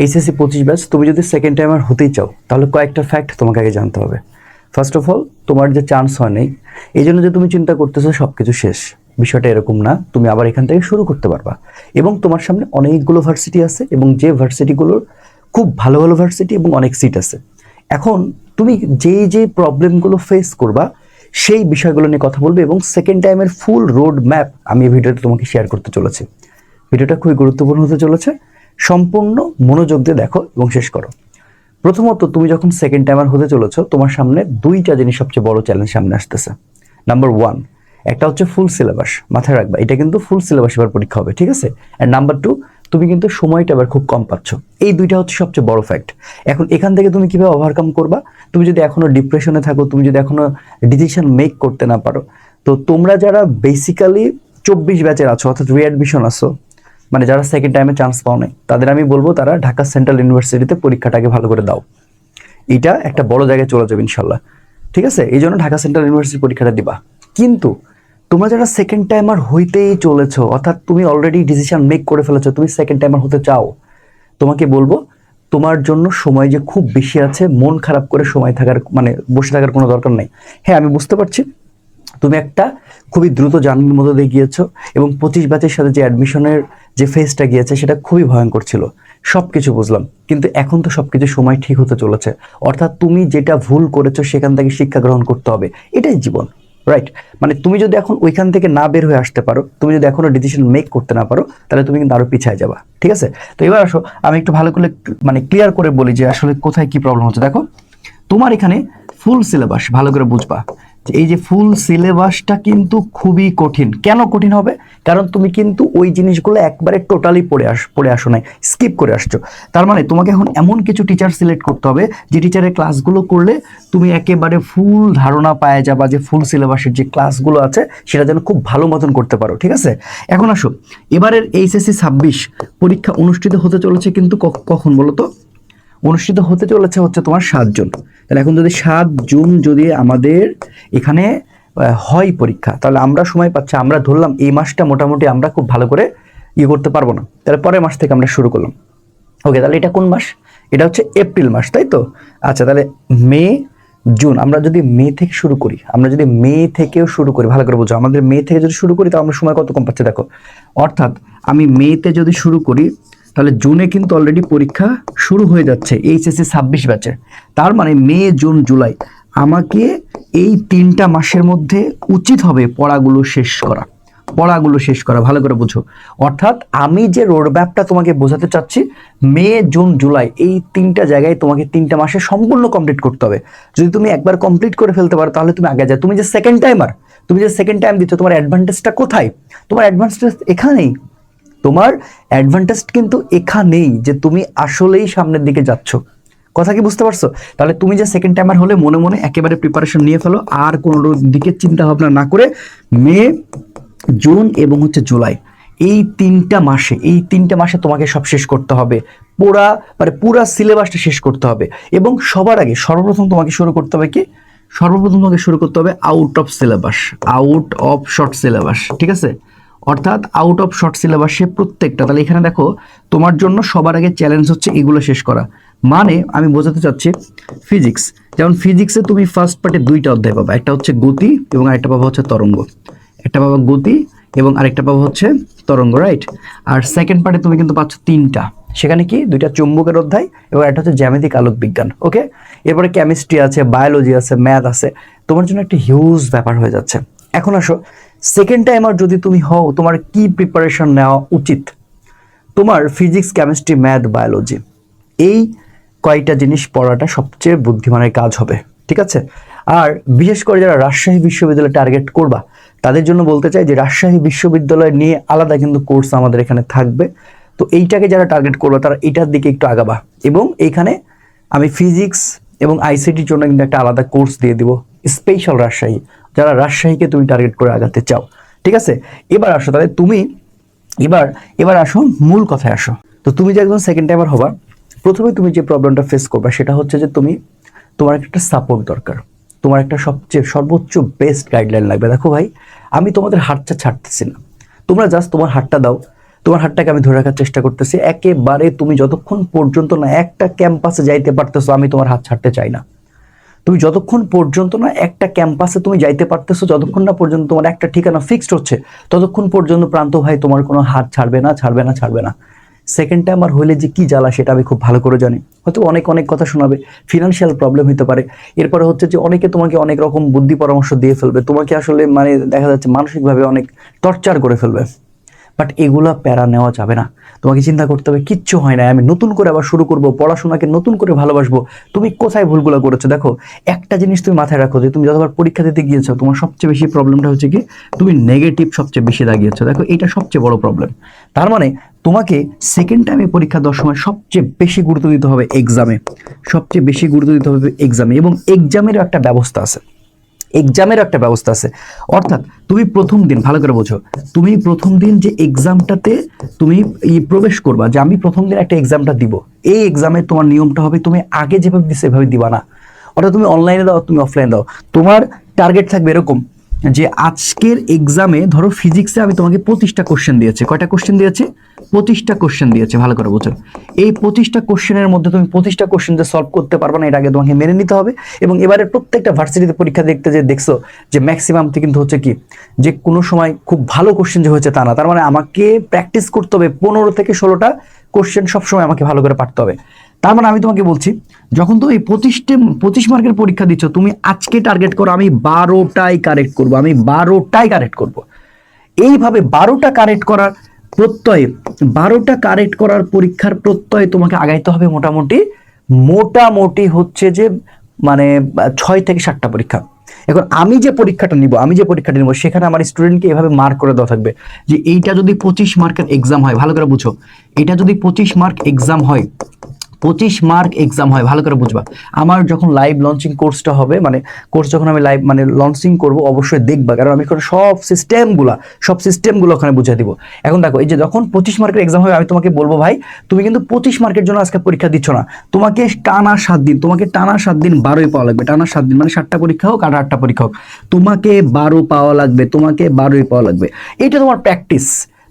HSC 25 batch, তুমি যদি second timer হতেই চাও তাহলে কয়েকটা ফ্যাক্ট তোমাকে আগে জানতে হবে। ফার্স্ট অফ অল, তোমার যে চান্স হয় নাই এই জন্য যে তুমি চিন্তা করতেছো সব কিছু শেষ, বিষয়টা এরকম না। তুমি আবার এখান থেকে শুরু করতে পারবা এবং তোমার সামনে অনেকগুলো ভার্সিটি আছে এবং যে ভার্সিটিগুলোর খুব ভালো ভালো ভার্সিটি এবং অনেক সিট আছে। এখন তুমি যে প্রবলেমগুলো ফেস করবা সেই বিষয়গুলো নিয়ে কথা বলবে এবং সেকেন্ড টাইমের ফুল রোড ম্যাপ আমি এই ভিডিওতে তোমাকে শেয়ার করতে চলেছি। ভিডিওটা খুবই গুরুত্বপূর্ণ হতে চলেছে, সম্পূর্ণ মনোযোগ দিয়ে দেখো এবং শেষ করো। প্রথমত, তুমি যখন সেকেন্ড টাইমার হতে চলেছো তোমার সামনে দুইটা জিনিস সবচেয়ে বড় চ্যালেঞ্জ সামনে আসতেছে। নাম্বার ওয়ান, একটা হচ্ছে ফুল সিলেবাস, মাথায় রাখবা এটা কিন্তু ফুল সিলেবাস এবার পরীক্ষা হবে, ঠিক আছে। অ্যান্ড নাম্বার টু, তুমি কিন্তু সময়টা এবার খুব কম পাচ্ছ। এই দুইটা হচ্ছে সবচেয়ে বড় ফ্যাক্ট। এখন এখান থেকে তুমি কিভাবে ওভারকাম করবা? তুমি যদি এখনো ডিপ্রেশনে থাকো, তুমি যদি এখনো ডিসিশন মেক করতে না পারো, তো তোমরা যারা বেসিক্যালি 24 ব্যাচের আছো অর্থাৎ রিঅ্যাডমিশন আছো, মানে যারা সেকেন্ড টাইমে চান্স পাও নাই, তাদের আমি বলবো তারা ঢাকা সেন্ট্রাল ইউনিভার্সিটিতে পরীক্ষাটাকে ভালো করে দাও। এটা একটা বড় জায়গায় চলে যাবে ইনশাল্লাহ, ঠিক আছে। এই জন্য ঢাকা সেন্ট্রাল ইউনিভার্সিটির পরীক্ষাটা দিবা। কিন্তু তোমরা যারা সেকেন্ড টাইমার হইতেই চলেছো, অর্থাৎ তুমি অলরেডি ডিসিশন মেক করে ফেলেছো, তুমি সেকেন্ড টাইমার হতে চাও, তোমাকে বলবো তোমার জন্য সময় যে খুব বেশি আছে, মন খারাপ করে সময় থাকার মানে বসে থাকার কোনো দরকার নেই। হ্যাঁ, আমি বুঝতে পারছি তুমি একটা খুবই দ্রুত জার্নির মধ্যে দিয়ে গিয়েছো এবং 25 ব্যাচের সাথে যে অ্যাডমিশনের যে ফেজটা গিয়েছে সেটা খুবই ভয়ঙ্কর ছিল, সবকিছু বুঝলাম। কিন্তু এখন তো সবকিছু সময় ঠিক হতে চলেছে, অর্থাৎ তুমি যেটা ভুল করেছো সেখান থেকে শিক্ষা গ্রহণ করতে হবে, এটাই জীবন, রাইট। মানে তুমি যদি এখন ওইখান থেকে না বের হয়ে আসতে পারো, তুমি যদি এখনো ডিসিশন মেক করতে না পারো, তাহলে তুমি কিন্তু আরো পিছিয়ে যাবা, ঠিক আছে। তো এবার আসো আমি একটু ভালো করে মানে ক্লিয়ার করে বলি যে আসলে কোথায় কি প্রবলেম হচ্ছে। দেখো, তোমার এখানে ফুল সিলেবাস ভালো করে বুঝবা যে এই যে ফুল সিলেবাসটা কিন্তু খুবই কঠিন। কেন কঠিন হবে? কারণ তুমি কিন্তু ওই জিনিসগুলো একবারে টোটালি পড়ে আসো নাই, স্কিপ করে আসছো। তার মানে তোমাকে এখন এমন কিছু টিচার সিলেক্ট করতে হবে যে টিচারের ক্লাসগুলো করলে তুমি একেবারে ফুল ধারণা পায় যাবা যে ফুল সিলেবাসের যে ক্লাসগুলো আছে সেটা যেন খুব ভালো মতন করতে পারো, ঠিক আছে। এখন আসো, এবারের এইচএসসি 26 পরীক্ষা অনুষ্ঠিত হতে চলেছে কিন্তু কখন বলো তো? অনুষ্ঠিত হতে চলেছে হচ্ছে তোমার 7 জুন। তাহলে এখন যদি 7 জুন যদি আমাদের এখানে হয় পরীক্ষা, তাহলে আমরা সময় পাচ্ছি, আমরা ধরলাম এই মাসটা মোটামুটি আমরা খুব ভালো করে করতে পারবো না, তাহলে পরের মাস থেকে আমরা শুরু করলাম। ওকে, তাহলে এটা কোন মাস? এটা হচ্ছে এপ্রিল মাস, তাই তো? আচ্ছা, তাহলে মে জুন, আমরা যদি মে থেকে শুরু করি, আমরা যদি মে থেকেও শুরু করি, ভালো করে বোঝো, আমাদের মে থেকে যদি শুরু করি তাহলে আমরা সময় কত কম পাচ্ছি দেখো। অর্থাৎ আমি মেতে যদি শুরু করি তাহলে জুনে কিন্তু অলরেডি পরীক্ষা শুরু হয়ে যাচ্ছে এইচএসসি 26 ব্যাচের। তার মানে মে জুন জুলাই আমাকে এই 3টা মাসের মধ্যে উচিত হবে পড়াগুলো শেষ করা, ভালো করে বুঝো। অর্থাৎ আমি যে রোড ম্যাপটা তোমাকে বোঝাতে চাচ্ছি, মে জুন জুলাই এই 3টা জায়গায় তোমাকে 3টা মাসে সম্পূর্ণ কমপ্লিট করতে হবে। যদি তুমি একবার কমপ্লিট করে ফেলতে পারো তাহলে তুমি আগে যাও। তুমি যে সেকেন্ড টাইম দিচ্ছ, তোমার অ্যাডভান্টেজটা কোথায়? তোমার অ্যাডভান্টেজ এখানেই, তোমার অ্যাডভান্টেজ কিন্তু এখানেই যে তুমি আসলেই সামনের দিকে যাচ্ছ। কথা কি বুঝতে পারছো? তাহলে তুমি যে সেকেন্ড টাইমার হলে মনে মনে একেবারে প্রিপারেশন নিয়ে ফেলো, আর কোনো দিকে চিন্তা ভাবনা না করে মে জুন এবং হচ্ছে জুলাই এই 3টা মাসে তোমাকে সব শেষ করতে হবে, পুরা সিলেবাসটা শেষ করতে হবে। এবং সবার আগে সর্বপ্রথম তোমাকে শুরু করতে হবে কি? সর্বপ্রথম তোমাকে শুরু করতে হবে আউট অফ শর্ট সিলেবাস, ঠিক আছে। অর্থাৎ আউট অফ শর্ট সিলেবাসে প্রত্যেকটা, তাহলে এখানে দেখো তোমার জন্য সবার আগে চ্যালেঞ্জ হচ্ছে এগুলো শেষ করা। মানে আমি বোঝাতে চাচ্ছি ফিজিক্স, যেমন ফিজিক্সে তুমি ফার্স্ট পার্টে 2টা অধ্যায় পাবা, একটা হচ্ছে গতি এবং আরেকটা পাবা হচ্ছে তরঙ্গ। একটা পাবা গতি এবং আরেকটা পাবা হচ্ছে তরঙ্গ, রাইট। আর সেকেন্ড পার্টে তুমি কিন্তু পাচ্ছ 3টা, সেখানে কি 2টা চুম্বকের অধ্যায় এবং একটা হচ্ছে জ্যামিতিক আলোক বিজ্ঞান। ওকে, এরপরে কেমিস্ট্রি আছে, বায়োলজি আছে, ম্যাথ আছে, তোমার জন্য একটা হিউজ ব্যাপার হয়ে যাচ্ছে। এখন আসো, সেকেন্ড টাইমার যদি তুমি হও তোমার কি প্রিপারেশন নেওয়া উচিত? তোমার ফিজিক্স, কেমিস্ট্রি, ম্যাথ, বায়োলজি এই কয়টা জিনিস পড়াটা সবচেয়ে বুদ্ধিমানের কাজ হবে, ঠিক আছে। আর বিশেষ করে যারা রাজশাহী বিশ্ববিদ্যালয় টার্গেট করবা তাদের জন্য বলতে চাই যে রাজশাহী বিশ্ববিদ্যালয় নিয়ে আলাদা কিন্তু কোর্স আমাদের এখানে থাকবে। তো এইটাকে যারা টার্গেট করবা তারা এটার দিকে একটু আগাবা এবং এইখানে আমি ফিজিক্স এবং আইসিটির জন্য কিন্তু একটা আলাদা কোর্স দিয়ে দিব, স্পেশাল রাজশাহী, যারা রাজশাহীকে তুমি টার্গেট করে আগাতে চাও, ঠিক আছে। এবার আসো, তাহলে তুমি এবার আসো মূল কথায় আসো। তো তুমি যে একজন সেকেন্ড টাইমার হবা, প্রথমে তুমি যে প্রবলেমটা ফেস করবা সেটা হচ্ছে যে তোমার একটা সাপোর্ট দরকার, তোমার একটা সর্বোচ্চ বেস্ট গাইডলাইন লাগবে। দেখো ভাই, আমি তোমাদের হাতটা ছাড়তেছি না, তোমরা জাস্ট তোমার হাতটা দাও, তোমার হাতটাকে আমি ধরে রাখার চেষ্টা করতেছি। একেবারে তুমি যতক্ষণ পর্যন্ত না একটা ক্যাম্পাসে যাইতে পারতেছো, আমি তোমার হাত ছাড়তে চাই না। তুমি যতক্ষণ পর্যন্ত না একটা ক্যাম্পাসে তুমি যাইতে পারতেছো, যতক্ষণ না পর্যন্ত তোমার একটা ঠিকানা ফিক্সড হচ্ছে, ততক্ষণ পর্যন্ত প্রান্ত ভাই তোমার কোনো হাত ছাড়বে না, ছাড়বে না, ছাড়বে না। সেকেন্ড টাইম আর হইলে যে কি জ্বালা সেটা আমি খুব ভালো করে জানি। হয়তো অনেক অনেক কথা শোনাবে, ফিনান্সিয়াল প্রবলেম হতে পারে, এরপরে হচ্ছে যে অনেকে তোমাকে অনেক রকম বুদ্ধি পরামর্শ দিয়ে ফেলবে, তোমাকে আসলে মানে দেখা যাচ্ছে মানসিকভাবে অনেক টর্চার করে ফেলবে। বাট এগুলা প্যারা নেওয়া যাবে না। তোমাকে চিন্তা করতে হবে কিচ্ছু হয় না, আমি নতুন করে আবার শুরু করব, পড়াশোনাকে নতুন করে ভালোবাসবো। তুমি কোথায় ভুলগুলো করেছো দেখো। একটা জিনিস তুমি মাথায় রাখো, যে তুমি যতবার পরীক্ষা দিতে গিয়েছো তোমার সবচেয়ে বেশি প্রবলেমটা হচ্ছে কি, তুমি নেগেটিভ সবচেয়ে বেশি দাগিয়েছো। দেখো এটা সবচেয়ে বড় প্রবলেম। তার মানে তোমাকে সেকেন্ড টাইমে পরীক্ষা দেওয়ার সময় সবচেয়ে বেশি গুরুত্ব দিতে হবে এক্সামে, সবচেয়ে বেশি গুরুত্ব দিতে হবে এক্সামে। এবং এক্সামেরও একটা ব্যবস্থা আছে, এক্সামের একটা ব্যবস্থা আছে। অর্থাৎ তুমি প্রথম দিন ভালো করে বোঝো, তুমি প্রথম দিন যে এক্সামটাতে তুমি প্রবেশ করবা, যে আমি প্রথম দিন একটা এক্সামটা দিব, এই এক্সামে তোমার নিয়মটা হবে তুমি আগে যেভাবে দিচ্ছে এভাবে দিবা না। অর্থাৎ তুমি অনলাইনে দাও, তুমি অফলাইন দাও, তোমার টার্গেট থাকবে এরকম যে আজকের এক্সামে ধরো ফিজিক্সে আমি তোমাকে 25টা কোশ্চেন দিয়েছি। কয়টা কোশ্চেন দিয়েছে? 25টা কোশ্চেন দিয়েছে। ভালো করে বোঝো, এই 25টা কোশ্চেনের মধ্যে তুমি 25টা কোশ্চেন যে সলভ করতে পারবে না, এটা আগে তোমাকে মেনে নিতে হবে। এবং এবারে প্রত্যেকটা ভার্সিটিতে পরীক্ষা দেখতে যে দেখছো যে ম্যাক্সিমাম কিন্তু হচ্ছে কি, যে কোনো সময় খুব ভালো কোশ্চেন যে হয়েছে তা না। তার মানে আমাকে প্র্যাকটিস করতে হবে 15 থেকে 16টা কোশ্চেন, সবসময় আমাকে ভালো করে পারতে হবে। তার মানে আমি তোমাকে বলছি, যখন তুমি 25 মার্কের পরীক্ষা দিচ্ছ, তুমি আজকে টার্গেট করো আমি 12টাই কারেক্ট করবো, আমি 12টাই কারেক্ট করবো। এইভাবে 12টা কারেক্ট করার প্রত্যয়ে, 12টা কারেক্ট করার পরীক্ষার প্রত্যয়ে তোমাকে আগাইতে হবে মোটামুটি মোটামুটি হচ্ছে যে মানে 6 থেকে 7টা পরীক্ষা। এখন আমি যে পরীক্ষাটা নিব, সেখানে আমার স্টুডেন্টকে এভাবে মার্ক করে দেওয়া থাকবে যে এইটা যদি 25 মার্কের এক্সাম হয়, ভালো করে বুঝো, এটা যদি 25 মার্ক এক্সাম হয়, 25 মার্ক এক্সাম হয়, ভালো করে বুঝবা। আমার যখন লাইভ লঞ্চিং কোর্সটা হবে, মানে কোর্স যখন আমি লাইভ মানে লঞ্চিং করব, অবশ্যই দেখবা, কারণ আমি সব সিস্টেমগুলো ওখানে বুঝিয়ে দিব। এখন দেখো, এই যে যখন 25 মার্কের এক্সাম হবে, আমি তোমাকে বলবো ভাই তুমি কিন্তু 25 মার্কের জন্য আজকে পরীক্ষা দিচ্ছ না, তোমাকে টানা 7 দিন, 12ই পাওয়া লাগবে। টানা 7 দিন মানে 7টা পরীক্ষা হোক আর 8টা পরীক্ষা হোক, তোমাকে 12 পাওয়া লাগবে, তোমাকে 12ই পাওয়া লাগবে। এটা তোমার প্র্যাকটিস।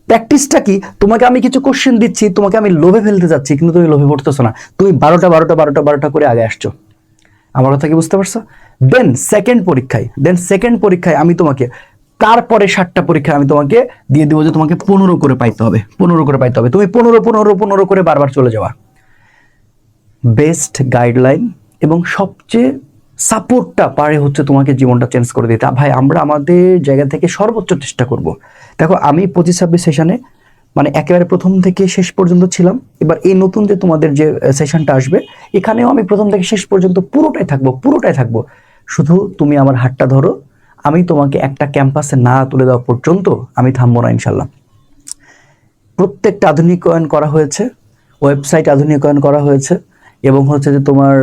প্র্যাকটিসটা কি, তোমাকে আমি কিছু কোশ্চেন দিচ্ছি, তোমাকে আমি লোভে ফেলতে যাচ্ছি, কিন্তু তুমি লোভে পড়তেছো না, তুমি 12টা করে আগে আসছো। আমার কথা কি বুঝতে পারছো? দেন সেকেন্ড পরীক্ষায় আমি তোমাকে, তারপরে 7টা পরীক্ষায় আমি তোমাকে দিয়ে দেবো যে তোমাকে 15 করে পাইতে হবে, 15 করে পাইতে হবে। তুমি 15 করে বারবার চলে যাওয়া বেস্ট গাইডলাইন এবং সবচেয়ে সাপোর্টটা পারে হচ্ছে তোমাকে জীবনটা চেঞ্জ করে দিতে। ভাই আমরা আমাদের জায়গা থেকে সর্বোচ্চ চেষ্টা করব। দেখো আমি 25-26 সেশনে মানে একেবারে প্রথম থেকে শেষ পর্যন্ত ছিলাম। এবার এই নতুন যে তোমাদের যে সেশনটা আসবে, এখানেও আমি প্রথম থেকে শেষ পর্যন্ত পুরোটাই থাকবো। শুধু তুমি আমার হাতটা ধরো, আমি তোমাকে একটা ক্যাম্পাসে না তুলে দেওয়া পর্যন্ত আমি থামবো না ইনশাল্লাহ। প্রত্যেকটা আধুনিকায়ন করা হয়েছে, ওয়েবসাইট আধুনিকায়ন করা হয়েছে, এবং হচ্ছে যে তোমার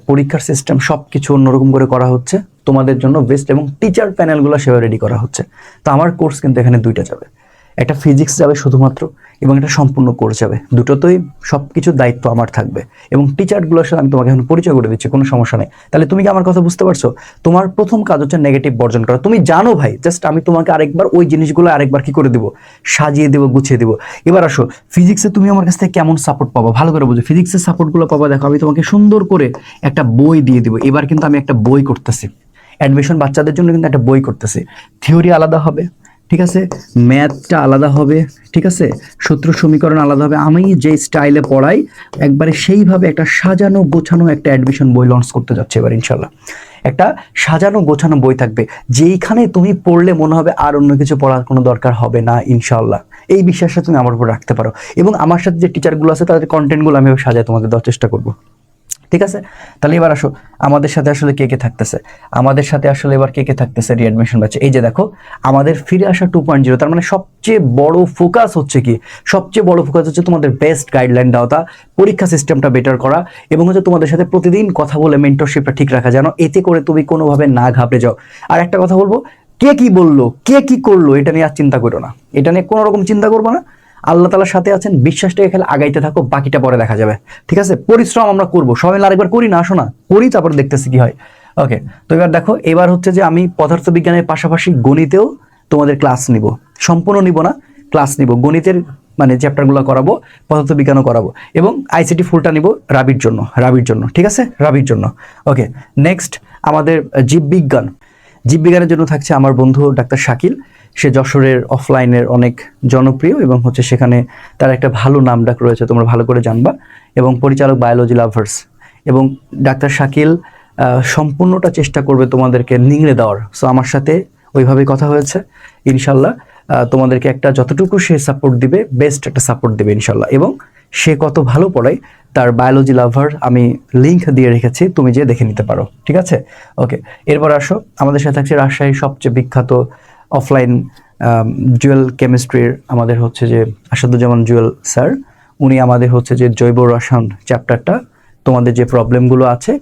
পরীক্ষার সিস্টেম সব কিছু অন্যরকম করে করা হচ্ছে তোমাদের জন্য বেস্ট, এবং টিচার প্যানেলগুলো সেভাবে রেডি করা হচ্ছে। তো আমার কোর্স কিন্তু এখানে 2টা যাবে, একটা ফিজিক্স যাবে শুধুমাত্র, এবং একটা সম্পূর্ণ কোর্স যাবে। দুটোতেই সব কিছুর দায়িত্ব আমার থাকবে, এবং টিচারগুলোর সাথে আমি তোমাকে এখন পরিচয় করে দিচ্ছি, কোনো সমস্যা নেই। তাহলে তুমি কি আমার কথা বুঝতে পারছো? তোমার প্রথম কাজ হচ্ছে নেগেটিভ বর্জন করা। তুমি জানো ভাই, জাস্ট আমি তোমাকে আরেকবার ওই জিনিসগুলো আরেকবার কি করে দিব, সাজিয়ে দেবো, গুছিয়ে দিব। এবার আসো, ফিজিক্সে তুমি আমার কাছ থেকে কেমন সাপোর্ট পাবা, ভালো করে বুঝো। ফিজিক্সের সাপোর্টগুলো পাবা, দেখো আমি তোমাকে সুন্দর করে একটা বই দিয়ে দিব। এবার কিন্তু আমি একটা বই করতেছি, অ্যাডমিশন বাচ্চাদের জন্য কিন্তু একটা বই করতেছি। থিওরি আলাদা হবে, ঠিক আছে, ম্যাথটা আলাদা হবে, ঠিক আছে, সূত্র সমীকরণ আলাদা হবে। আমি যে স্টাইলে পড়াই একবারে সেইভাবে একটা সাজানো গোছানো একটা অ্যাডমিশন বই লঞ্চ করতে যাচ্ছে এবার ইনশাল্লাহ। একটা সাজানো গোছানো বই থাকবে, যেইখানে তুমি পড়লে মনে হবে আর অন্য কিছু পড়ার কোনো দরকার হবে না ইনশাল্লাহ। এই বিশ্বাসটা তুমি আমার উপর রাখতে পারো, এবং আমার সাথে যে টিচারগুলো আছে তাদের কন্টেন্টগুলো আমি সাজায় তোমাদের দেওয়ার চেষ্টা করবো, ঠিক আছে। তাহলে এবার আসো, আমাদের সাথে আসলে কে কে থাকতেছে, এবার কে কে থাকতেছে রিঅ্যাডমিশন ব্যাচে। এই যে দেখো, আমাদের ফিরে আসা 2.0, তার মানে সবচেয়ে বড় ফোকাস হচ্ছে কি, তোমাদের বেস্ট গাইডলাইন দেওয়া, পরীক্ষা সিস্টেমটা বেটার করা, এবং হচ্ছে তোমাদের সাথে প্রতিদিন কথা বলে মেন্টরশিপটা ঠিক রাখা, যেন এতে করে তুমি কোনোভাবে না ঘাবড়ে যাও। আর একটা কথা বলবো, কে কি বললো, কে কি করলো, এটা নিয়ে আর চিন্তা করো না, এটা নিয়ে কোনো রকম চিন্তা করবো না। আল্লাহ তাআলার সাথে আছেন, বিশ্বাসটাকে খেলে আগাইতে থাকো, বাকিটা পরে দেখা যাবে, ঠিক আছে। পরিশ্রম আমরা করবো, সবাই মিলে আরেকবার করি না, আসো না করি, তারপর দেখতেছি কি হয়। ওকে, তো এবার দেখো, এবার হচ্ছে যে আমি পদার্থবিজ্ঞানের পাশাপাশি গণিতেও তোমাদের ক্লাস নিব, সম্পূর্ণ নিব না, ক্লাস নিব। গণিতের মানে চ্যাপ্টারগুলো করাবো, পদার্থবিজ্ঞানও করাবো, এবং আইসিটি ফুলটা নিব রাবির জন্য, ঠিক আছে, রাবির জন্য। ওকে, নেক্সট আমাদের জীববিজ্ঞানের জন্য থাকছে আমার বন্ধু ডাক্তার শাকিল। সে যশোরের অফলাইনের অনেক জনপ্রিয় এবং হচ্ছে সেখানে তার একটা ভালো নামডাক রয়েছে, তোমরা ভালো করে জানবা, এবং পরিচালক বায়োলজি লাভার্স। এবং ডাক্তার শাকিল সম্পূর্ণটা চেষ্টা করবে তোমাদেরকে নিংড়ে দেওয়ার। সো আমার সাথে ওইভাবেই কথা হয়েছে, ইনশাল্লাহ তোমাদেরকে একটা যতটুকু সে সাপোর্ট দিবে, বেস্ট একটা সাপোর্ট দিবে ইনশাল্লাহ। এবং সে কত ভালো পড়ায় তার বায়োলজি লাভার আমি লিঙ্ক দিয়ে রেখেছি, তুমি যে দেখে নিতে পারো, ঠিক আছে। ওকে, এরপর আসো, আমাদের সাথে থাকছে রাজশাহীর সবচেয়ে বিখ্যাত অফলাইন জুয়েল কেমিস্ট্রির আমাদের হচ্ছে যে আসাদুজ্জামান জুয়েল স্যার। উনি আমাদের হচ্ছে যে জৈব রসায়ন চ্যাপ্টারটা, তোমাদের যে প্রবলেমগুলো আছে,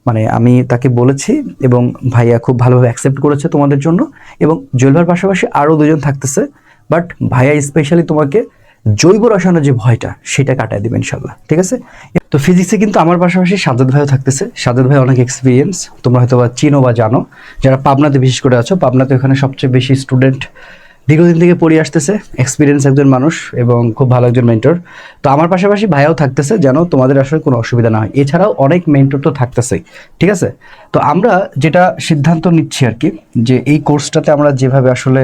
মানে আমি তাকে বলেছি এবং ভাইয়া খুব ভালোভাবে অ্যাকসেপ্ট করেছে তোমাদের জন্য। এবং জুয়েল ভাইয়ের পাশাপাশি আরও দুজন থাকতেছে, বাট ভাইয়া স্পেশালি তোমাকে জৈব রসায়নের যে ভয়টা সেটা কাটায় দেবে ইনশাল্লাহ, ঠিক আছে। তো ফিজিক্সে কিন্তু আমার পাশাপাশি সাজ্জাদ ভাইও থাকতেছে। সাজ্জাদ ভাই অনেক এক্সপিরিয়েন্স, তোমরা হয়তো বা চিনো বা জানো, যারা পাবনাতে বিশেষ করে আছো। পাবনাতে ওখানে সবচেয়ে বেশি স্টুডেন্ট দীর্ঘদিন থেকে পড়ে আসতেছে, এক্সপিরিয়েন্স একজন মানুষ এবং খুব ভালো একজন মেন্টর। তো আমার পাশাপাশি ভাইয়াও থাকতেছে, যেন তোমাদের আসলে কোনো অসুবিধা না হয়। এছাড়াও অনেক মেন্টর তো থাকতেছেই, ঠিক আছে। তো আমরা যেটা সিদ্ধান্ত নিচ্ছি আর কি, যে এই কোর্সটাতে আমরা যেভাবে আসলে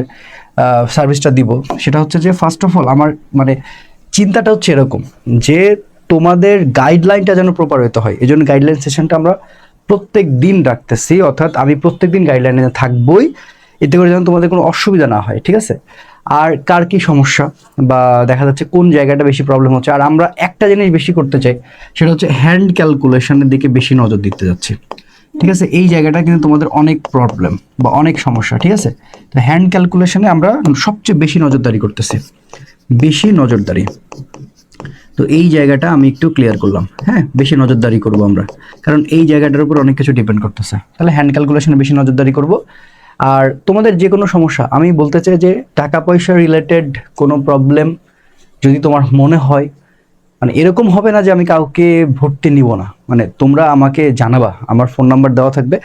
সার্ভিসটা দিব, সেটা হচ্ছে যে ফার্স্ট অফ অল আমার মানে চিন্তাটা হচ্ছে এরকম যে তোমাদের গাইডলাইনটা যেন প্রপার হতে হয়। এই জন্য গাইডলাইন সেশনটা আমরা প্রত্যেক দিন রাখতেছি, অর্থাৎ আমি প্রত্যেক দিন গাইডলাইনে থাকবই, এতে করে যেন তোমাদের কোনো অসুবিধা না হয়, ঠিক আছে। আর কার কি সমস্যা বা দেখা যাচ্ছে কোন জায়গাটা বেশি প্রবলেম হচ্ছে, আর আমরা একটা জিনিস বেশি করতে চাই, সেটা হচ্ছে হ্যান্ড ক্যালকুলেশনের দিকে বেশি নজর দিতে যাচ্ছি, ঠিক আছে। এই জায়গাটা কিন্তু তোমাদের অনেক প্রবলেম বা অনেক সমস্যা, ঠিক আছে। তো হ্যান্ড ক্যালকুলেশনে আমরা সবচেয়ে বেশি নজরদারি করতেছি, বেশি নজরদারি। তো এই জায়গাটা আমি একটু ক্লিয়ার করলাম, হ্যাঁ, বেশি নজরদারি করব আমরা, কারণ এই জায়গাটার উপর অনেক কিছু ডিপেন্ড করতেছে। তাহলে হ্যান্ড ক্যালকুলেশনে বেশি নজরদারি করব। আর তোমাদের যে কোনো সমস্যা, আমি বলতে চাই যে টাকা পয়সা রিলেটেড কোনো প্রবলেম যদি তোমার মনে হয়, মানে এরকম হবে না যে আমি কাউকে ভর্তি নিব না, মানে তোমরা আমাকে জানাবা, আমার ফোন নাম্বার দেওয়া থাকবে,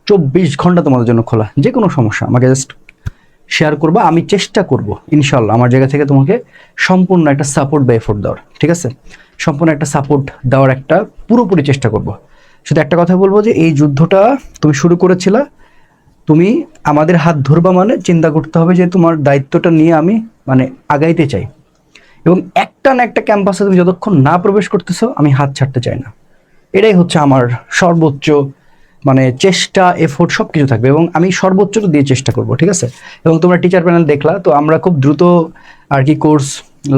24 ঘন্টা তোমাদের জন্য খোলা। যে কোনো সমস্যা আমাকে জাস্ট শেয়ার করবা, আমি চেষ্টা করব ইনশাল্লাহ আমার জায়গা থেকে তোমাকে সম্পূর্ণ একটা সাপোর্ট বা এফোর্ট দেওয়ার, ঠিক আছে। সম্পূর্ণ একটা সাপোর্ট দেওয়ার একটা পুরোপুরি চেষ্টা করব। শুধু একটা কথা বলবো যে এই যুদ্ধটা তুমি শুরু করেছিলা, তুমি আমাদের হাত ধরবা, মানে চিন্তা করতে হবে যে তোমার দায়িত্বটা নিয়ে আমি মানে আগাইতে চাই। এবং একটা না একটা ক্যাম্পাসে তুমি যতক্ষণ না প্রবেশ করতেছো, আমি হাত ছাড়তে চাই না। এটাই হচ্ছে আমার সর্বোচ্চ মানে চেষ্টা, এফোর্ট সব কিছু থাকবে, এবং আমি সর্বোচ্চটা দিয়ে চেষ্টা করব, ঠিক আছে। এবং তোমরা টিচার প্যানেল দেখলা, তো আমরা খুব দ্রুত আর কি কোর্স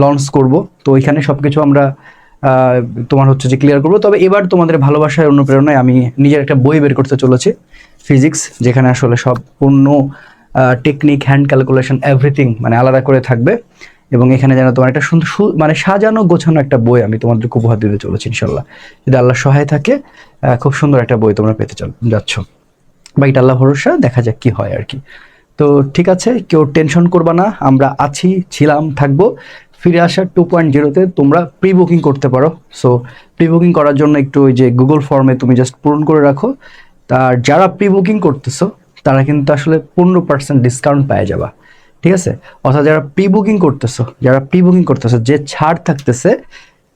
লঞ্চ করব। তো ওইখানে সব কিছু আমরা তোমার হচ্ছে যে ক্লিয়ার করবো। তবে এবার তোমাদের ভালোবাসার অনুপ্রেরণায় আমি নিজের একটা বই বের করতে চলেছি, ফিজিক্স, যেখানে আসলে সম্পূর্ণ টেকনিক, হ্যান্ড ক্যালকুলেশন, এভরিথিং মানে আলাদা করে থাকবে। এবং এখানে যেন তোমার একটা সুন্দর মানে সাজানো গোছানো একটা বই আমি তোমাদেরকে উপহার দিতে চলেছি ইনশাল্লাহ, যদি আল্লাহ সহায় থাকে। খুব সুন্দর একটা বই তোমরা পেতে যাচ্ছ। বাকিটা আল্লাহ ভরসা, দেখা যাক কি হয় আর কি। তো ঠিক আছে, কেউ টেনশন করবা না, আমরা আছি, ছিলাম, থাকবো। ফিরে আসার 2.0-তে তোমরা প্রি বুকিং করতে পারো। সো প্রি বুকিং করার জন্য একটু ওই যে গুগল ফর্মে তুমি জাস্ট পূরণ করে রাখো। তার যারা প্রি বুকিং করতেছো তারা কিন্তু আসলে 15% ডিসকাউন্ট পেয়ে যাবা, ঠিক আছে। অর্থাৎ যারা প্রি বুকিং করতেছো, যে ছাড় থাকতেছে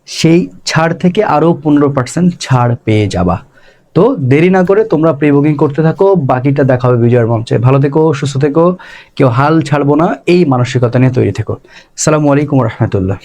সেই ছাড় থেকে আরও 15% ছাড় পেয়ে যাবা। তো দেরি না করে তোমরা প্রি বুকিং করতে থাকো, বাকিটা দেখা হবে বিজয়ের মঞ্চে। ভালো থেকো, সুস্থ থেকো, কেউ হাল ছাড়বো না, এই মানসিকতা নিয়ে তৈরি থেকো। আসসালামু আলাইকুম রহমতুল্লাহ।